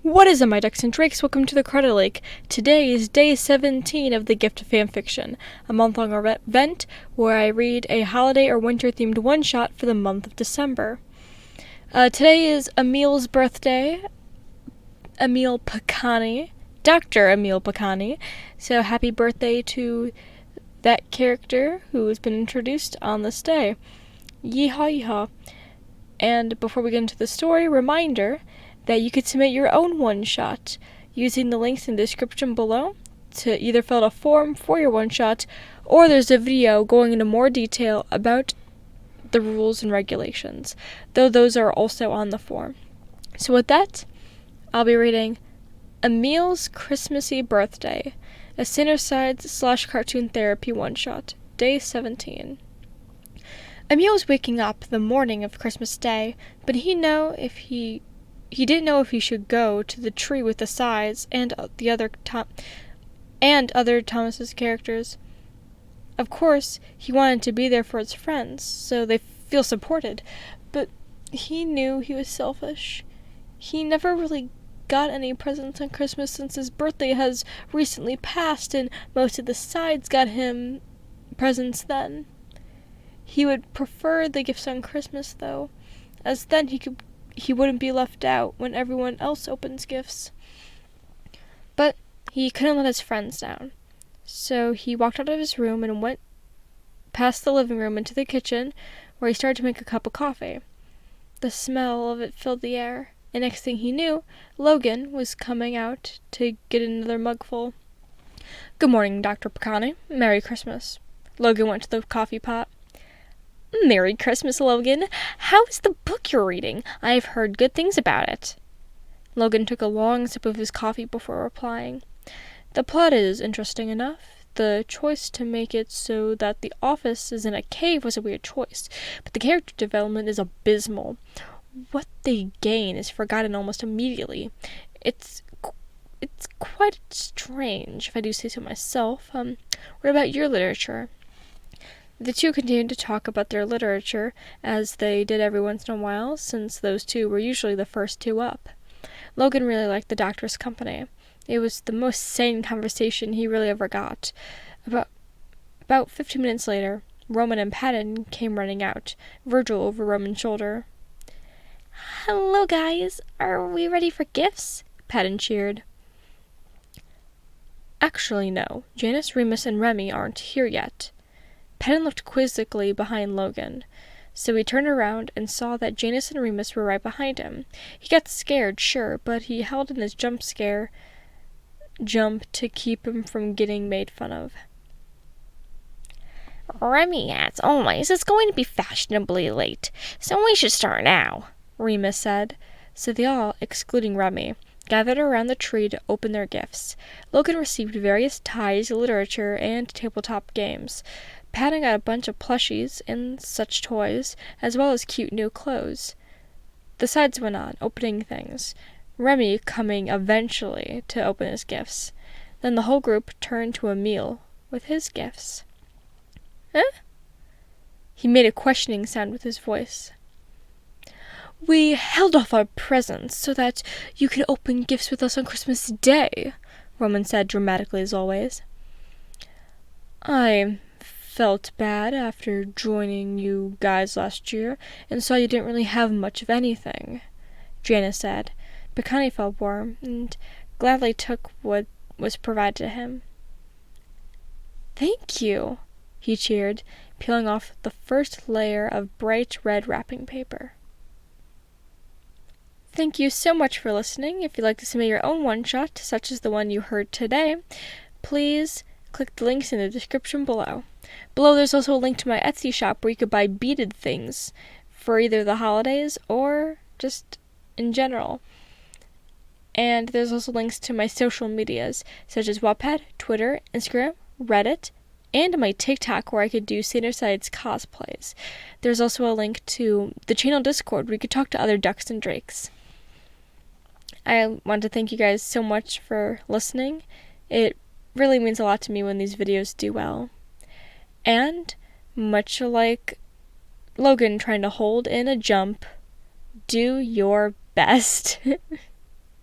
What is up, my ducks and drakes? Welcome to the Credit Lake. Today is day 17 of the Gift of Fanfiction, a month-long event where I read a holiday or winter-themed one-shot for the month of December. Today is Emile's birthday, Emile Picani, Dr. Emile Picani, so happy birthday to that character who has been introduced on this day. Yeehaw yeehaw. And before we get into the story, reminder that you could submit your own one-shot using the links in the description below to either fill out a form for your one-shot, or there's a video going into more detail about the rules and regulations, though those are also on the form. So with that, I'll be reading Emile's Christmassy Birthday, a Sinnersides/cartoon therapy one-shot, day 17. Emile was waking up the morning of Christmas Day, but he didn't know if he should go to the tree with the sides and other Thomas's characters. Of course, he wanted to be there for his friends, so they feel supported, but he knew he was selfish. He never really got any presents on Christmas since his birthday has recently passed, and most of the sides got him presents then. He would prefer the gifts on Christmas, though, as then he wouldn't be left out when everyone else opens gifts. But he couldn't let his friends down, so he walked out of his room and went past the living room into the kitchen, where he started to make a cup of coffee. The smell of it filled the air, and next thing he knew, Logan was coming out to get another mugful. "Good morning, Dr. Picani. Merry Christmas." Logan went to the coffee pot. "Merry Christmas, Logan. How is the book you're reading? I've heard good things about it." Logan took a long sip of his coffee before replying. "The plot is interesting enough. The choice to make it so that the office is in a cave was a weird choice, but the character development is abysmal. What they gain is forgotten almost immediately. It's quite strange, if I do say so myself. What about your literature?" The two continued to talk about their literature, as they did every once in a while, since those two were usually the first two up. Logan really liked the doctor's company. It was the most sane conversation he really ever got. About 15 minutes later, Roman and Patton came running out, Virgil over Roman's shoulder. "Hello, guys. Are we ready for gifts?" Patton cheered. "Actually, no. Janice, Remus, and Remy aren't here yet." Patton looked quizzically behind Logan, so he turned around and saw that Janice and Remus were right behind him. He got scared, sure, but he held in his jump to keep him from getting made fun of. "Remy, as always, is going to be fashionably late, so we should start now," Remus said. So they all, excluding Remy, gathered around the tree to open their gifts. Logan received various ties, literature, and tabletop games. Patton got a bunch of plushies and such toys, as well as cute new clothes. The sides went on, opening things, Remy coming eventually to open his gifts. Then the whole group turned to Emile with his gifts. "Huh?" He made a questioning sound with his voice. "We held off our presents so that you could open gifts with us on Christmas Day," Roman said dramatically as always. "I felt bad after joining you guys last year and saw you didn't really have much of anything," Janice said. Picani felt warm and gladly took what was provided to him. "Thank you," he cheered, peeling off the first layer of bright red wrapping paper. Thank you so much for listening. If you'd like to submit your own one-shot, such as the one you heard today, please click the links in the description below. Below there's also a link to my Etsy shop where you could buy beaded things for either the holidays or just in general. And there's also links to my social medias, such as Wattpad, Twitter, Instagram, Reddit, and my TikTok where I could do Sinnersides cosplays. There's also a link to the channel Discord where you could talk to other ducks and drakes. I want to thank you guys so much for listening. It really means a lot to me when these videos do well. And, much like Logan trying to hold in a jump, do your best.